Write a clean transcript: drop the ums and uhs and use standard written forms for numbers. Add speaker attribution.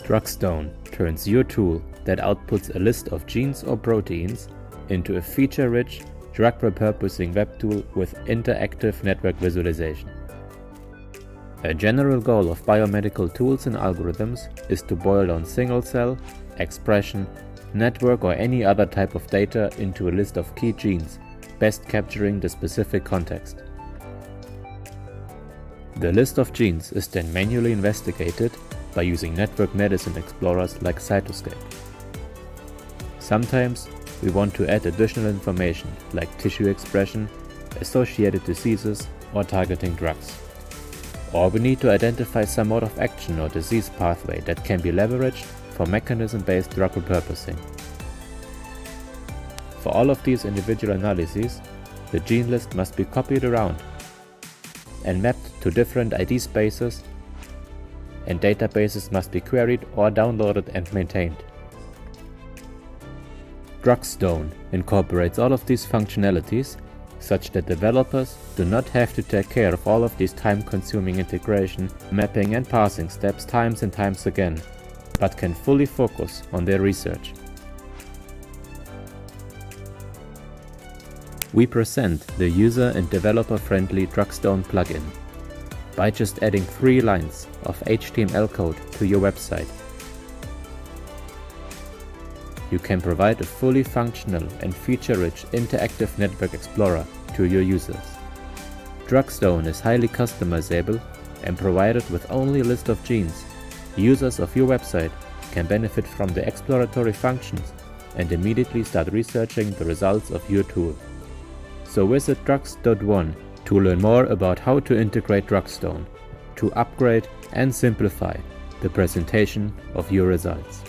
Speaker 1: Drugst.One turns your tool that outputs a list of genes or proteins into a feature-rich, drug repurposing web tool with interactive network visualization. A general goal of biomedical tools and algorithms is to boil down single-cell, expression, network or any other type of data into a list of key genes, best capturing the specific context. The list of genes is then manually investigated by using network medicine explorers like Cytoscape. Sometimes we want to add additional information like tissue expression, associated diseases, or targeting drugs. Or we need to identify some mode of action or disease pathway that can be leveraged for mechanism-based drug repurposing. For all of these individual analyses, the gene list must be copied around and mapped to different ID spaces, and databases must be queried or downloaded and maintained. Drugst.One incorporates all of these functionalities such that developers do not have to take care of all of these time-consuming integration, mapping and parsing steps times and times again, but can fully focus on their research. We present the user and developer-friendly Drugst.One plugin. By just adding 3 lines of HTML code to your website, you can provide a fully functional and feature-rich interactive network explorer to your users. Drugst.One is highly customizable and provided with only a list of genes. Users of your website can benefit from the exploratory functions and immediately start researching the results of your tool. So visit Drugst.One to learn more about how to integrate Drugst.One to upgrade and simplify the presentation of your results.